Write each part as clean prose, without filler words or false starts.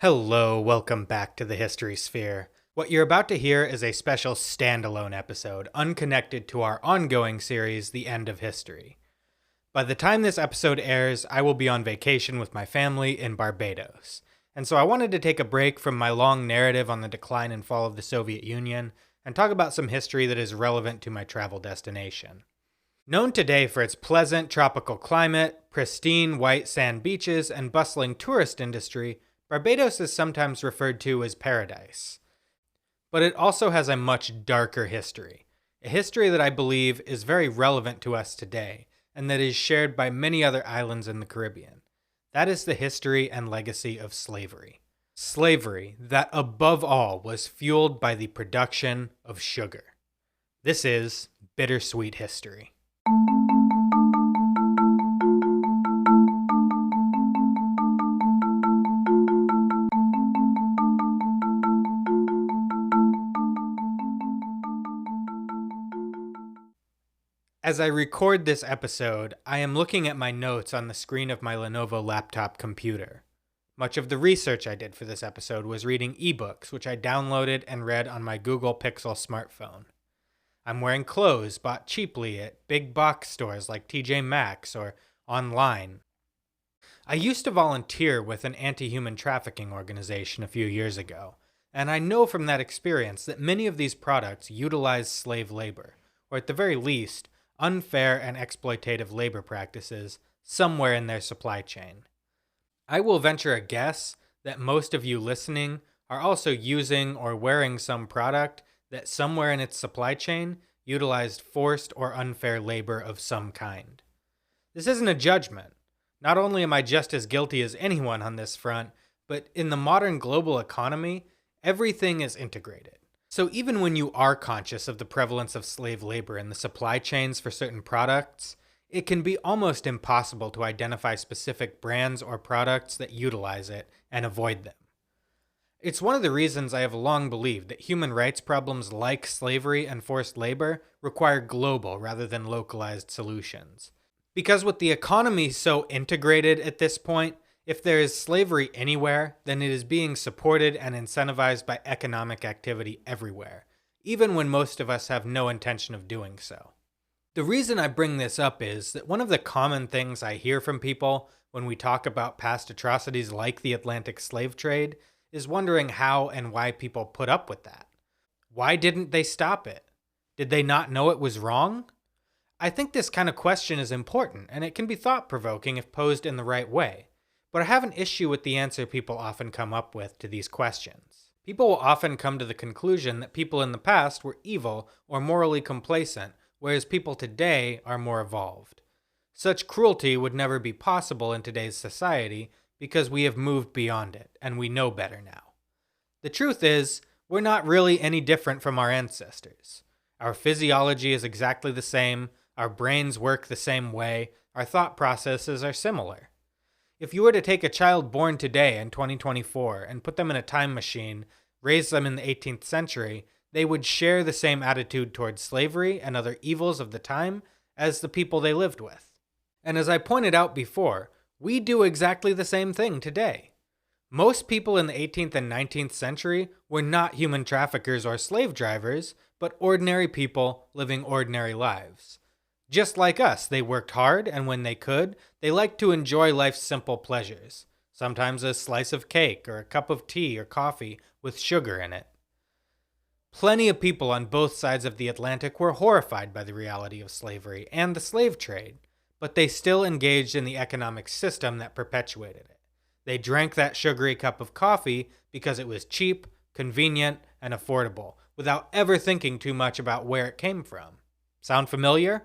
Hello, welcome back to the History Sphere. What you're about to hear is a special standalone episode, unconnected to our ongoing series, The End of History. By the time this episode airs, I will be on vacation with my family in Barbados. And so I wanted to take a break from my long narrative on the decline and fall of the Soviet Union and talk about some history that is relevant to my travel destination. Known today for its pleasant tropical climate, pristine white sand beaches, and bustling tourist industry, Barbados is sometimes referred to as paradise. But it also has a much darker history, a history that I believe is very relevant to us today, and that is shared by many other islands in the Caribbean. That is the history and legacy of slavery. Slavery that, above all, was fueled by the production of sugar. This is Bittersweet History. As I record this episode, I am looking at my notes on the screen of my Lenovo laptop computer. Much of the research I did for this episode was reading ebooks, which I downloaded and read on my Google Pixel smartphone. I'm wearing clothes bought cheaply at big box stores like TJ Maxx or online. I used to volunteer with an anti-human trafficking organization a few years ago, and I know from that experience that many of these products utilize slave labor, or at the very least, unfair and exploitative labor practices somewhere in their supply chain. I will venture a guess that most of you listening are also using or wearing some product that somewhere in its supply chain utilized forced or unfair labor of some kind. This isn't a judgment. Not only am I just as guilty as anyone on this front, but in the modern global economy, everything is integrated. So even when you are conscious of the prevalence of slave labor in the supply chains for certain products, it can be almost impossible to identify specific brands or products that utilize it and avoid them. It's one of the reasons I have long believed that human rights problems like slavery and forced labor require global rather than localized solutions. Because with the economy so integrated at this point, if there is slavery anywhere, then it is being supported and incentivized by economic activity everywhere, even when most of us have no intention of doing so. The reason I bring this up is that one of the common things I hear from people when we talk about past atrocities like the Atlantic slave trade is wondering how and why people put up with that. Why didn't they stop it? Did they not know it was wrong? I think this kind of question is important, and it can be thought-provoking if posed in the right way. But I have an issue with the answer people often come up with to these questions. People will often come to the conclusion that people in the past were evil or morally complacent, whereas people today are more evolved. Such cruelty would never be possible in today's society because we have moved beyond it, and we know better now. The truth is, we're not really any different from our ancestors. Our physiology is exactly the same, our brains work the same way, our thought processes are similar. If you were to take a child born today in 2024 and put them in a time machine, raise them in the 18th century, they would share the same attitude towards slavery and other evils of the time as the people they lived with. And as I pointed out before, we do exactly the same thing today. Most people in the 18th and 19th century were not human traffickers or slave drivers, but ordinary people living ordinary lives. Just like us, they worked hard, and when they could, they liked to enjoy life's simple pleasures, sometimes a slice of cake or a cup of tea or coffee with sugar in it. Plenty of people on both sides of the Atlantic were horrified by the reality of slavery and the slave trade, but they still engaged in the economic system that perpetuated it. They drank that sugary cup of coffee because it was cheap, convenient, and affordable, without ever thinking too much about where it came from. Sound familiar?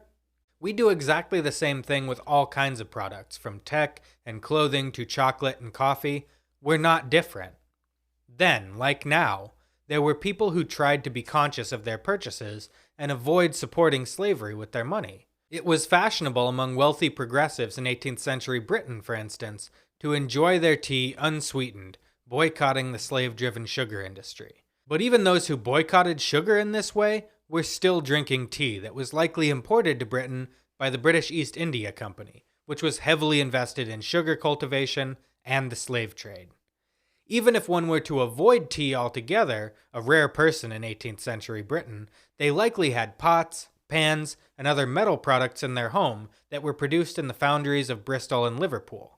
We do exactly the same thing with all kinds of products, from tech and clothing to chocolate and coffee. We're not different. Then, like now, there were people who tried to be conscious of their purchases and avoid supporting slavery with their money. It was fashionable among wealthy progressives in 18th century Britain, for instance, to enjoy their tea unsweetened, boycotting the slave-driven sugar industry. But even those who boycotted sugar in this way were still drinking tea that was likely imported to Britain by the British East India Company, which was heavily invested in sugar cultivation and the slave trade. Even if one were to avoid tea altogether, a rare person in 18th century Britain, they likely had pots, pans, and other metal products in their home that were produced in the foundries of Bristol and Liverpool.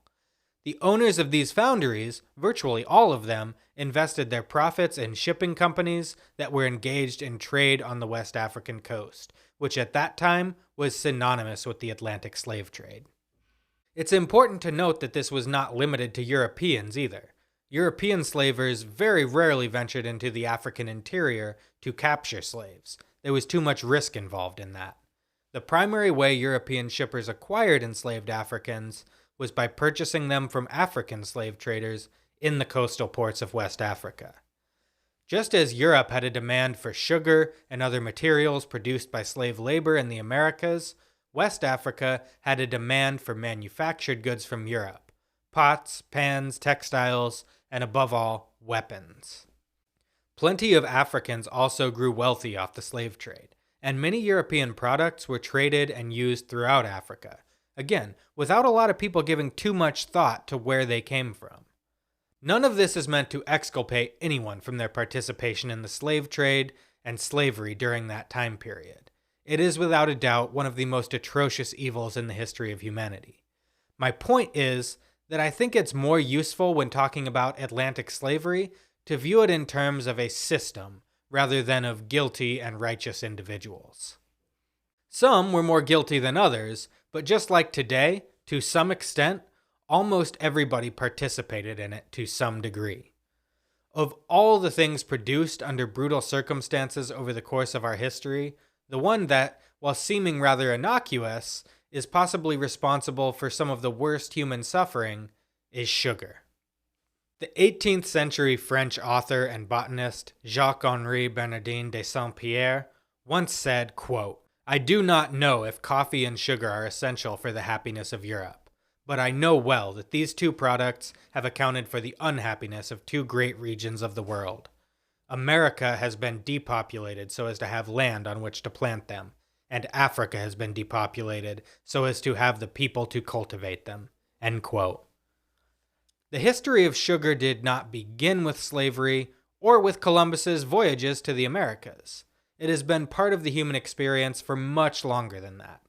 The owners of these foundries, virtually all of them, invested their profits in shipping companies that were engaged in trade on the West African coast, which at that time was synonymous with the Atlantic slave trade. It's important to note that this was not limited to Europeans either. European slavers very rarely ventured into the African interior to capture slaves. There was too much risk involved in that. The primary way European shippers acquired enslaved Africans was by purchasing them from African slave traders in the coastal ports of West Africa. Just as Europe had a demand for sugar and other materials produced by slave labor in the Americas, West Africa had a demand for manufactured goods from Europe: pots, pans, textiles, and above all, weapons. Plenty of Africans also grew wealthy off the slave trade, and many European products were traded and used throughout Africa, again, without a lot of people giving too much thought to where they came from. None of this is meant to exculpate anyone from their participation in the slave trade and slavery during that time period. It is without a doubt one of the most atrocious evils in the history of humanity. My point is that I think it's more useful when talking about Atlantic slavery to view it in terms of a system rather than of guilty and righteous individuals. Some were more guilty than others, but just like today, to some extent, almost everybody participated in it to some degree. Of all the things produced under brutal circumstances over the course of our history, the one that, while seeming rather innocuous, is possibly responsible for some of the worst human suffering is sugar. The 18th century French author and botanist Jacques-Henri Bernardin de Saint-Pierre once said, quote, "I do not know if coffee and sugar are essential for the happiness of Europe, but I know well that these two products have accounted for the unhappiness of two great regions of the world. America has been depopulated so as to have land on which to plant them, and Africa has been depopulated so as to have the people to cultivate them." End quote. The history of sugar did not begin with slavery or with Columbus's voyages to the Americas. It has been part of the human experience for much longer than that.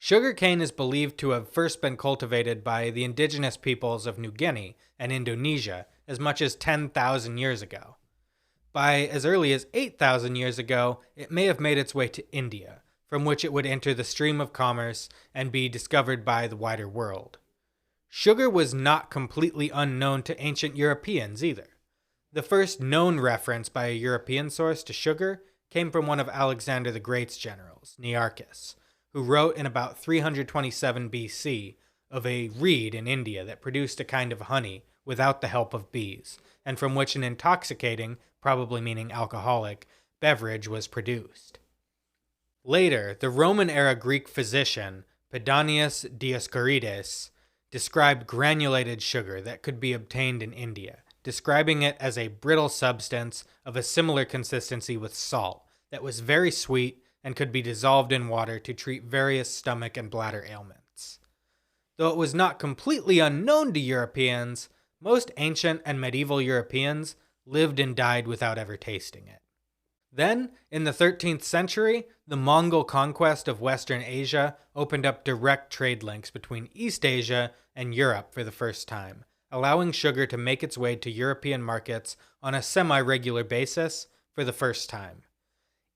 Sugarcane is believed to have first been cultivated by the indigenous peoples of New Guinea and Indonesia as much as 10,000 years ago. By as early as 8,000 years ago, it may have made its way to India, from which it would enter the stream of commerce and be discovered by the wider world. Sugar was not completely unknown to ancient Europeans either. The first known reference by a European source to sugar came from one of Alexander the Great's generals, Nearchus, who wrote in about 327 BC of a reed in India that produced a kind of honey without the help of bees, and from which an intoxicating, probably meaning alcoholic, beverage was produced. Later, the Roman-era Greek physician Pedanius Dioscorides described granulated sugar that could be obtained in India, describing it as a brittle substance of a similar consistency with salt that was very sweet and could be dissolved in water to treat various stomach and bladder ailments. Though it was not completely unknown to Europeans, most ancient and medieval Europeans lived and died without ever tasting it. Then, in the 13th century, the Mongol conquest of Western Asia opened up direct trade links between East Asia and Europe for the first time, allowing sugar to make its way to European markets on a semi-regular basis for the first time.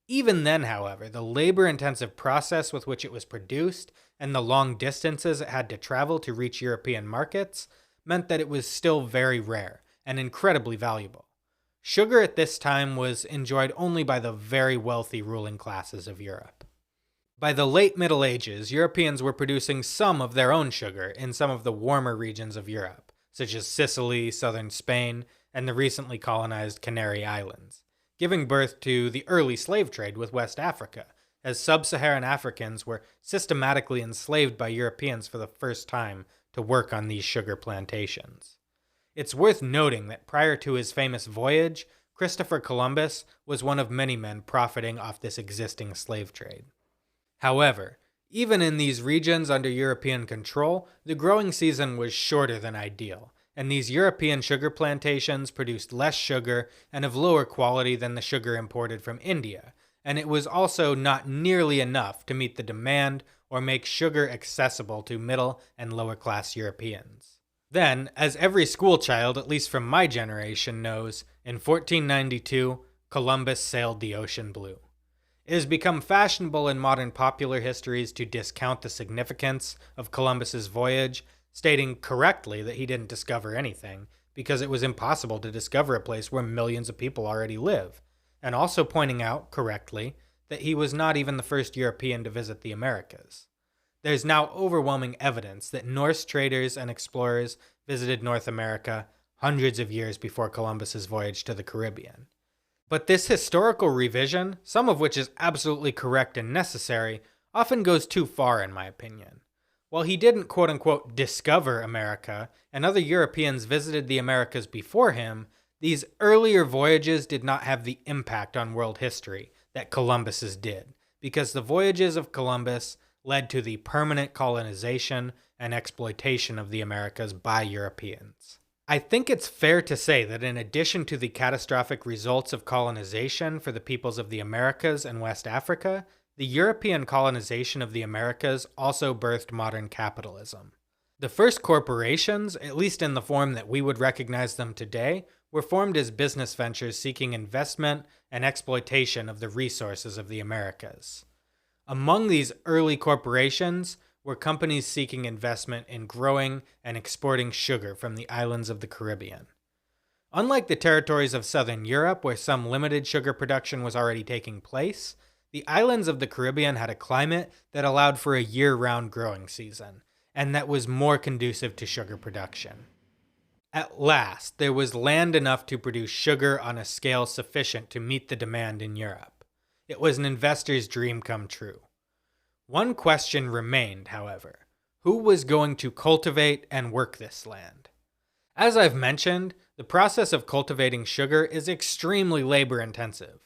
Even then, however, the labor-intensive process with which it was produced and the long distances it had to travel to reach European markets meant that it was still very rare and incredibly valuable. Sugar at this time was enjoyed only by the very wealthy ruling classes of Europe. By the late Middle Ages, Europeans were producing some of their own sugar in some of the warmer regions of Europe, such as Sicily, southern Spain, and the recently colonized Canary Islands, giving birth to the early slave trade with West Africa, as sub-Saharan Africans were systematically enslaved by Europeans for the first time to work on these sugar plantations. It's worth noting that prior to his famous voyage, Christopher Columbus was one of many men profiting off this existing slave trade. However, even in these regions under European control, the growing season was shorter than ideal, and these European sugar plantations produced less sugar and of lower quality than the sugar imported from India, and it was also not nearly enough to meet the demand or make sugar accessible to middle and lower class Europeans. Then, as every schoolchild, at least from my generation, knows, in 1492, Columbus sailed the ocean blue. It has become fashionable in modern popular histories to discount the significance of Columbus's voyage, stating correctly that he didn't discover anything, because it was impossible to discover a place where millions of people already live, and also pointing out, correctly, that he was not even the first European to visit the Americas. There's now overwhelming evidence that Norse traders and explorers visited North America hundreds of years before Columbus's voyage to the Caribbean. But this historical revision, some of which is absolutely correct and necessary, often goes too far in my opinion. While he didn't quote-unquote discover America, and other Europeans visited the Americas before him, these earlier voyages did not have the impact on world history that Columbus's did, because the voyages of Columbus led to the permanent colonization and exploitation of the Americas by Europeans. I think it's fair to say that in addition to the catastrophic results of colonization for the peoples of the Americas and West Africa, the European colonization of the Americas also birthed modern capitalism. The first corporations, at least in the form that we would recognize them today, were formed as business ventures seeking investment and exploitation of the resources of the Americas. Among these early corporations were companies seeking investment in growing and exporting sugar from the islands of the Caribbean. Unlike the territories of southern Europe, where some limited sugar production was already taking place, the islands of the Caribbean had a climate that allowed for a year-round growing season, and that was more conducive to sugar production. At last, there was land enough to produce sugar on a scale sufficient to meet the demand in Europe. It was an investor's dream come true. One question remained, however. Who was going to cultivate and work this land? As I've mentioned, the process of cultivating sugar is extremely labor-intensive.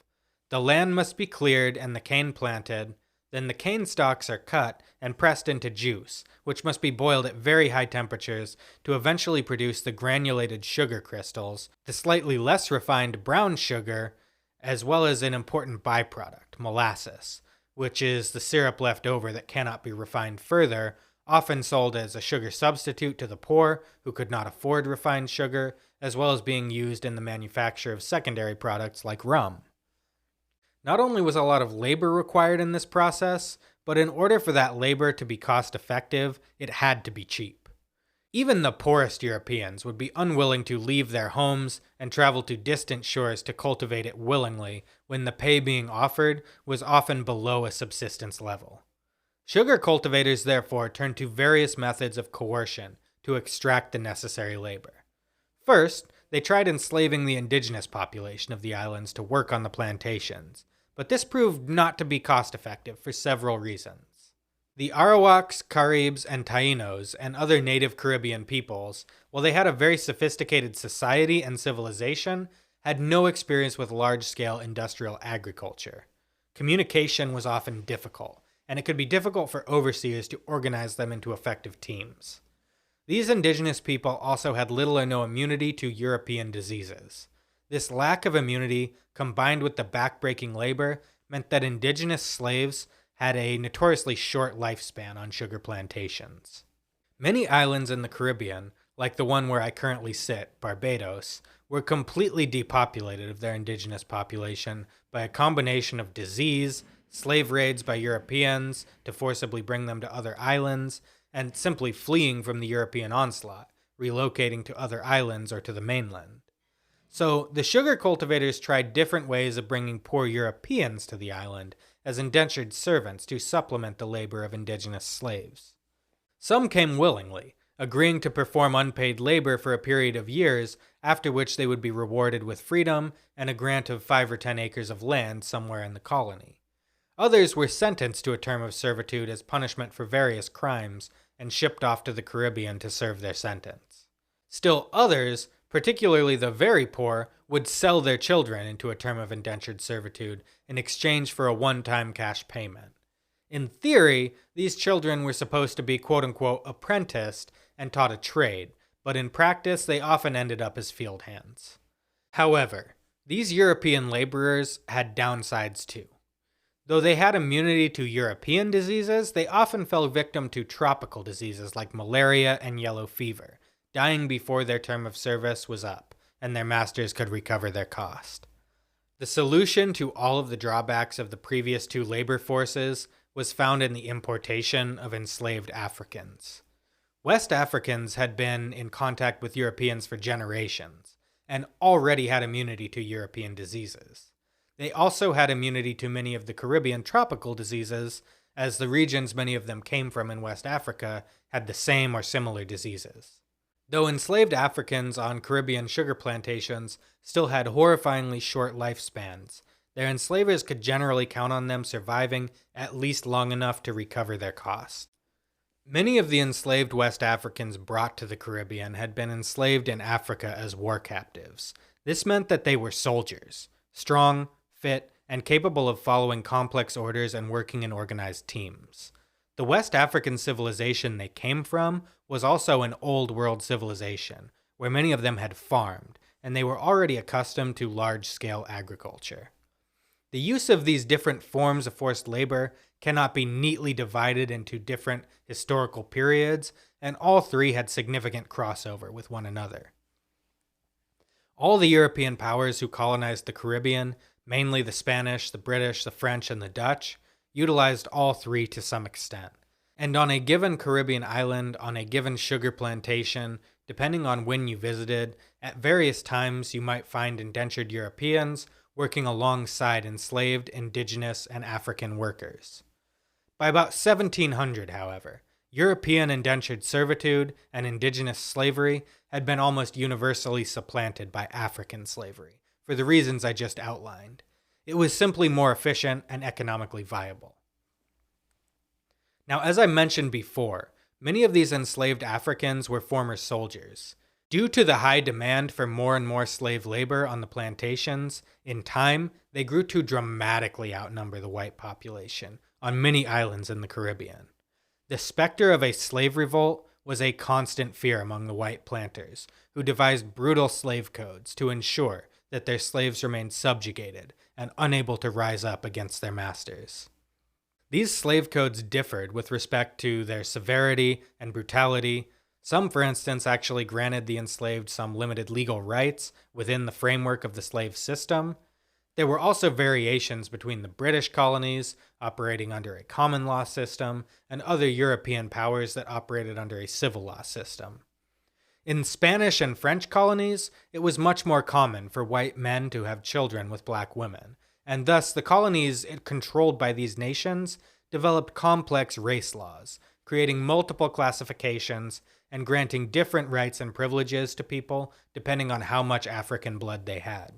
The land must be cleared and the cane planted, then the cane stalks are cut and pressed into juice, which must be boiled at very high temperatures to eventually produce the granulated sugar crystals, the slightly less refined brown sugar, as well as an important byproduct, molasses, which is the syrup left over that cannot be refined further, often sold as a sugar substitute to the poor who could not afford refined sugar, as well as being used in the manufacture of secondary products like rum. Not only was a lot of labor required in this process, but in order for that labor to be cost-effective, it had to be cheap. Even the poorest Europeans would be unwilling to leave their homes and travel to distant shores to cultivate it willingly when the pay being offered was often below a subsistence level. Sugar cultivators therefore turned to various methods of coercion to extract the necessary labor. First, they tried enslaving the indigenous population of the islands to work on the plantations, but this proved not to be cost-effective for several reasons. The Arawaks, Caribs, and Taínos, and other native Caribbean peoples, while they had a very sophisticated society and civilization, had no experience with large-scale industrial agriculture. Communication was often difficult, and it could be difficult for overseers to organize them into effective teams. These indigenous people also had little or no immunity to European diseases. This lack of immunity, combined with the backbreaking labor, meant that indigenous slaves had a notoriously short lifespan on sugar plantations. Many islands in the Caribbean, like the one where I currently sit, Barbados, were completely depopulated of their indigenous population by a combination of disease, slave raids by Europeans to forcibly bring them to other islands, and simply fleeing from the European onslaught, relocating to other islands or to the mainland. So the sugar cultivators tried different ways of bringing poor Europeans to the island as indentured servants to supplement the labor of indigenous slaves. Some came willingly, agreeing to perform unpaid labor for a period of years, after which they would be rewarded with freedom and a grant of 5 or 10 acres of land somewhere in the colony. Others were sentenced to a term of servitude as punishment for various crimes and shipped off to the Caribbean to serve their sentence. Still others, particularly the very poor, would sell their children into a term of indentured servitude in exchange for a one-time cash payment. In theory, these children were supposed to be quote-unquote apprenticed and taught a trade, but in practice they often ended up as field hands. However, these European laborers had downsides too. Though they had immunity to European diseases, they often fell victim to tropical diseases like malaria and yellow fever, dying before their term of service was up and their masters could recover their cost. The solution to all of the drawbacks of the previous two labor forces was found in the importation of enslaved Africans. West Africans had been in contact with Europeans for generations and already had immunity to European diseases. They also had immunity to many of the Caribbean tropical diseases, as the regions many of them came from in West Africa had the same or similar diseases. Though enslaved Africans on Caribbean sugar plantations still had horrifyingly short lifespans, their enslavers could generally count on them surviving at least long enough to recover their costs. Many of the enslaved West Africans brought to the Caribbean had been enslaved in Africa as war captives. This meant that they were soldiers, strong, fit, and capable of following complex orders and working in organized teams. The West African civilization they came from was also an old world civilization, where many of them had farmed, and they were already accustomed to large-scale agriculture. The use of these different forms of forced labor cannot be neatly divided into different historical periods, and all three had significant crossover with one another. All the European powers who colonized the Caribbean, mainly the Spanish, the British, the French, and the Dutch, utilized all three to some extent. And on a given Caribbean island, on a given sugar plantation, depending on when you visited, at various times you might find indentured Europeans working alongside enslaved indigenous and African workers. By about 1700, however, European indentured servitude and indigenous slavery had been almost universally supplanted by African slavery, for the reasons I just outlined. It was simply more efficient and economically viable. Now, as I mentioned before, many of these enslaved Africans were former soldiers. Due to the high demand for more and more slave labor on the plantations, in time, they grew to dramatically outnumber the white population on many islands in the Caribbean. The specter of a slave revolt was a constant fear among the white planters, who devised brutal slave codes to ensure that their slaves remained subjugated and unable to rise up against their masters. These slave codes differed with respect to their severity and brutality. Some, for instance, actually granted the enslaved some limited legal rights within the framework of the slave system. There were also variations between the British colonies, operating under a common law system, and other European powers that operated under a civil law system. In Spanish and French colonies, it was much more common for white men to have children with black women, and thus the colonies controlled by these nations developed complex race laws, creating multiple classifications and granting different rights and privileges to people depending on how much African blood they had.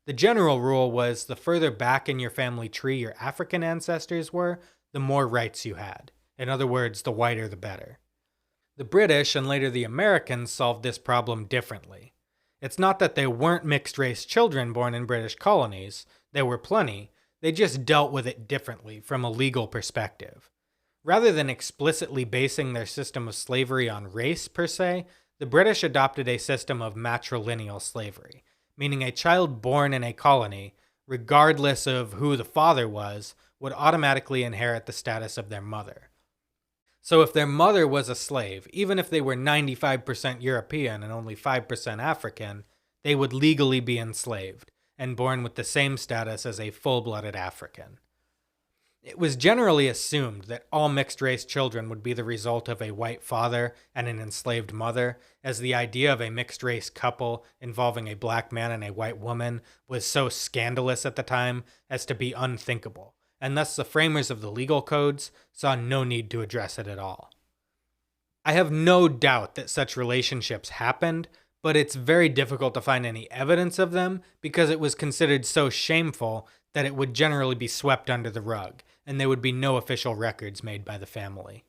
The general rule was the further back in your family tree your African ancestors were, the more rights you had. In other words, the whiter the better. The British and later the Americans solved this problem differently. It's not that there weren't mixed-race children born in British colonies. There were plenty. They just dealt with it differently from a legal perspective. Rather than explicitly basing their system of slavery on race per se, the British adopted a system of matrilineal slavery, meaning a child born in a colony, regardless of who the father was, would automatically inherit the status of their mother. So if their mother was a slave, even if they were 95% European and only 5% African, they would legally be enslaved and born with the same status as a full-blooded African. It was generally assumed that all mixed-race children would be the result of a white father and an enslaved mother, as the idea of a mixed-race couple involving a black man and a white woman was so scandalous at the time as to be unthinkable, and thus the framers of the legal codes saw no need to address it at all. I have no doubt that such relationships happened, but it's very difficult to find any evidence of them because it was considered so shameful that it would generally be swept under the rug, and there would be no official records made by the family.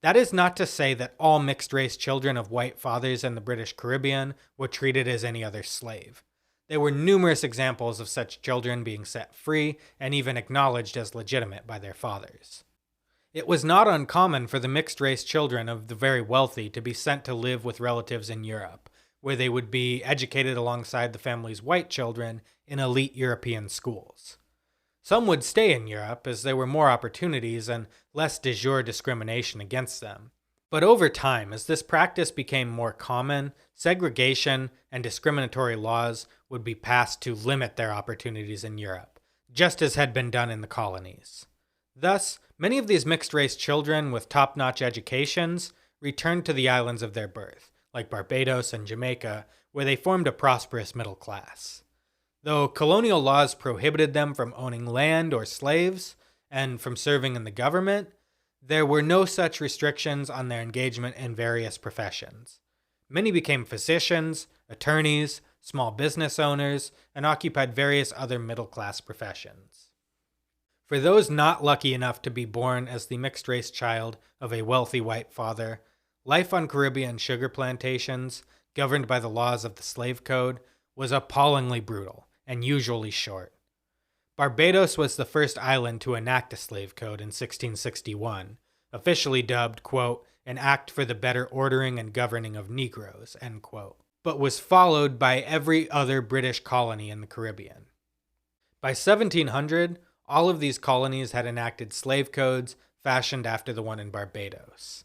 That is not to say that all mixed-race children of white fathers in the British Caribbean were treated as any other slave. There were numerous examples of such children being set free and even acknowledged as legitimate by their fathers. It was not uncommon for the mixed-race children of the very wealthy to be sent to live with relatives in Europe, where they would be educated alongside the family's white children in elite European schools. Some would stay in Europe as there were more opportunities and less de jure discrimination against them. But over time, as this practice became more common, segregation and discriminatory laws would be passed to limit their opportunities in Europe, just as had been done in the colonies. Thus, many of these mixed-race children with top-notch educations returned to the islands of their birth, like Barbados and Jamaica, where they formed a prosperous middle class. Though colonial laws prohibited them from owning land or slaves, and from serving in the government, there were no such restrictions on their engagement in various professions. Many became physicians, attorneys, small business owners, and occupied various other middle-class professions. For those not lucky enough to be born as the mixed-race child of a wealthy white father, life on Caribbean sugar plantations, governed by the laws of the slave code, was appallingly brutal and usually short. Barbados was the first island to enact a slave code in 1661, officially dubbed, quote, an act for the better ordering and governing of Negroes, end quote, but was followed by every other British colony in the Caribbean. By 1700, all of these colonies had enacted slave codes fashioned after the one in Barbados.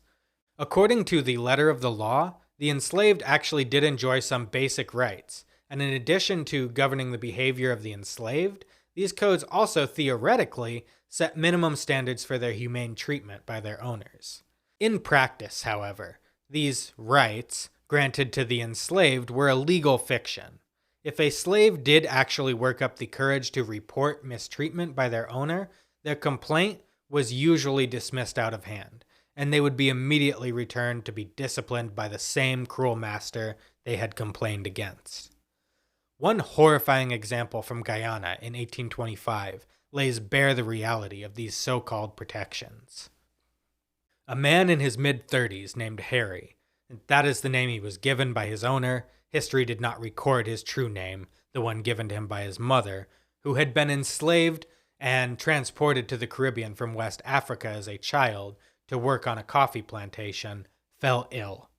According to the letter of the law, the enslaved actually did enjoy some basic rights, and in addition to governing the behavior of the enslaved, these codes also theoretically set minimum standards for their humane treatment by their owners. In practice, however, these rights granted to the enslaved were a legal fiction. If a slave did actually work up the courage to report mistreatment by their owner, their complaint was usually dismissed out of hand, and they would be immediately returned to be disciplined by the same cruel master they had complained against. One horrifying example from Guyana in 1825 lays bare the reality of these so-called protections. A man in his mid-30s named Harry, and that is the name he was given by his owner. History did not record his true name, the one given to him by his mother, who had been enslaved and transported to the Caribbean from West Africa as a child to work on a coffee plantation, fell ill.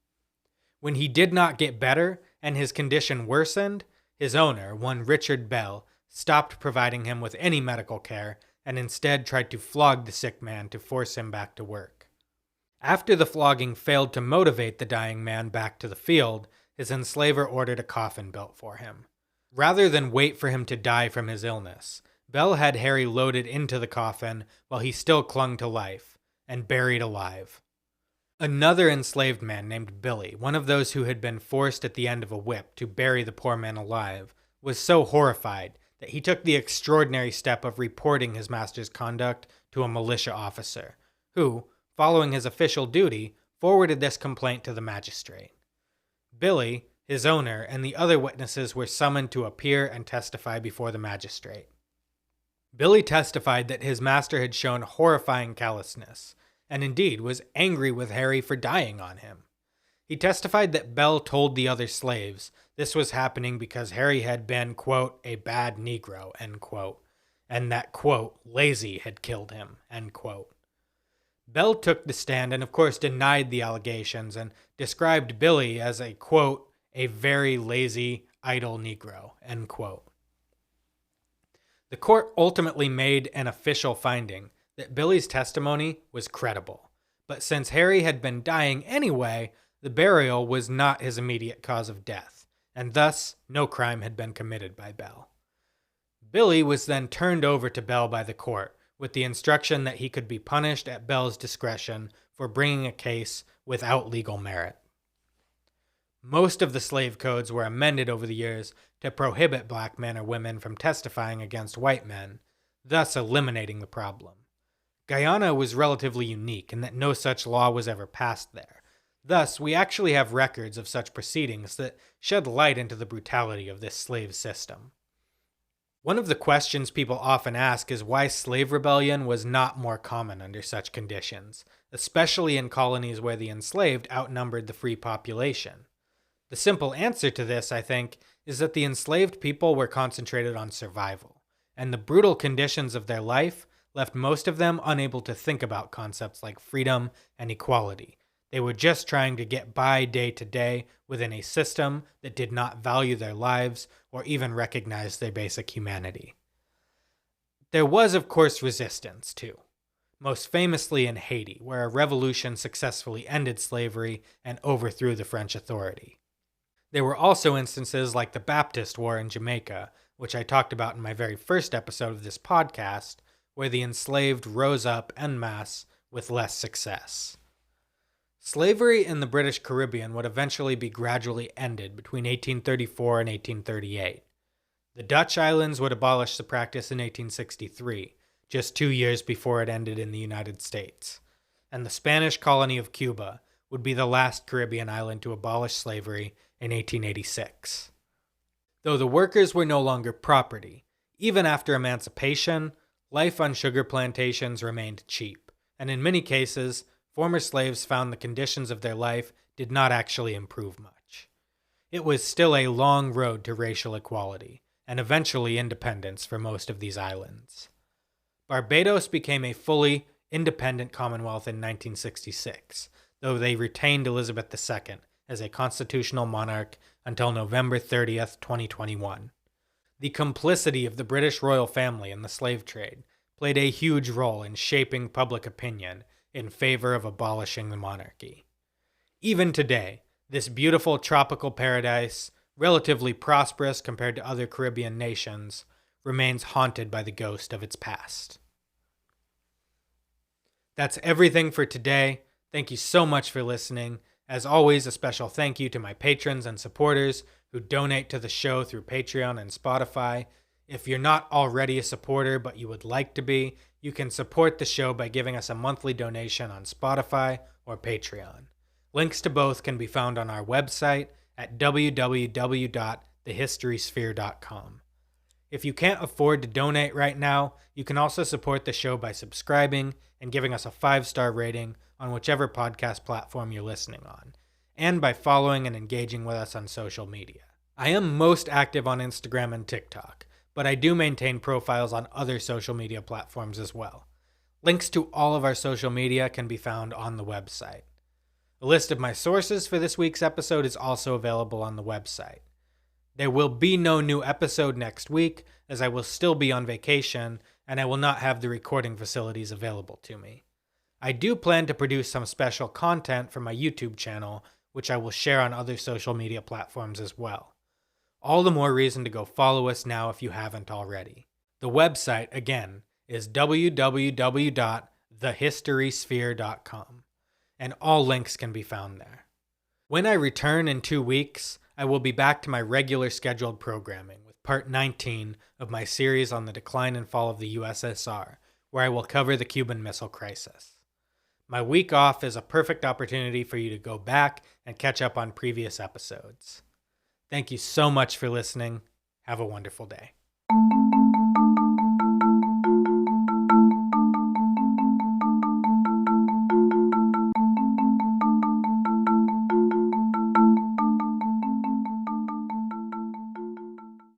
When he did not get better and his condition worsened, his owner, one Richard Bell, stopped providing him with any medical care and instead tried to flog the sick man to force him back to work. After the flogging failed to motivate the dying man back to the field, his enslaver ordered a coffin built for him. Rather than wait for him to die from his illness, Bell had Harry loaded into the coffin while he still clung to life, and buried alive. Another enslaved man named Billy, one of those who had been forced at the end of a whip to bury the poor man alive, was so horrified that he took the extraordinary step of reporting his master's conduct to a militia officer, who, following his official duty, forwarded this complaint to the magistrate. Billy, his owner, and the other witnesses were summoned to appear and testify before the magistrate. Billy testified that his master had shown horrifying callousness, and indeed was angry with Harry for dying on him. He testified that Bell told the other slaves this was happening because Harry had been, quote, a bad Negro, end quote, and that, quote, lazy had killed him, end quote. Bell took the stand and of course denied the allegations and described Billy as a, quote, a very lazy, idle Negro, end quote. The court ultimately made an official finding that Billy's testimony was credible, but since Harry had been dying anyway, the burial was not his immediate cause of death, and thus no crime had been committed by Bell. Billy was then turned over to Bell by the court, with the instruction that he could be punished at Bell's discretion for bringing a case without legal merit. Most of the slave codes were amended over the years to prohibit black men or women from testifying against white men, thus eliminating the problem. Guyana was relatively unique in that no such law was ever passed there. Thus, we actually have records of such proceedings that shed light into the brutality of this slave system. One of the questions people often ask is why slave rebellion was not more common under such conditions, especially in colonies where the enslaved outnumbered the free population. The simple answer to this, I think, is that the enslaved people were concentrated on survival, and the brutal conditions of their life left most of them unable to think about concepts like freedom and equality. They were just trying to get by day to day within a system that did not value their lives or even recognize their basic humanity. There was, of course, resistance, too. Most famously in Haiti, where a revolution successfully ended slavery and overthrew the French authority. There were also instances like the Baptist War in Jamaica, which I talked about in my very first episode of this podcast, where the enslaved rose up en masse with less success. Slavery in the British Caribbean would eventually be gradually ended between 1834 and 1838. The Dutch islands would abolish the practice in 1863, just 2 years before it ended in the United States. And the Spanish colony of Cuba would be the last Caribbean island to abolish slavery in 1886. Though the workers were no longer property, even after emancipation, life on sugar plantations remained cheap, and in many cases, former slaves found the conditions of their life did not actually improve much. It was still a long road to racial equality, and eventually independence for most of these islands. Barbados became a fully independent commonwealth in 1966, though they retained Elizabeth II as a constitutional monarch until November 30th, 2021. The complicity of the British royal family in the slave trade played a huge role in shaping public opinion in favor of abolishing the monarchy. Even today, this beautiful tropical paradise, relatively prosperous compared to other Caribbean nations, remains haunted by the ghost of its past. That's everything for today. Thank you so much for listening. As always, a special thank you to my patrons and supporters who donate to the show through Patreon and Spotify. If you're not already a supporter but you would like to be, you can support the show by giving us a monthly donation on Spotify or Patreon. Links to both can be found on our website at www.thehistorysphere.com. If you can't afford to donate right now, you can also support the show by subscribing and giving us a 5-star rating on whichever podcast platform you're listening on, and by following and engaging with us on social media. I am most active on Instagram and TikTok, but I do maintain profiles on other social media platforms as well. Links to all of our social media can be found on the website. A list of my sources for this week's episode is also available on the website. There will be no new episode next week, as I will still be on vacation, and I will not have the recording facilities available to me. I do plan to produce some special content for my YouTube channel, which I will share on other social media platforms as well. All the more reason to go follow us now if you haven't already. The website, again, is www.thehistorysphere.com, and all links can be found there. When I return in 2 weeks, I will be back to my regular scheduled programming with part 19 of my series on the decline and fall of the USSR, where I will cover the Cuban Missile Crisis. My week off is a perfect opportunity for you to go back and catch up on previous episodes. Thank you so much for listening. Have a wonderful day.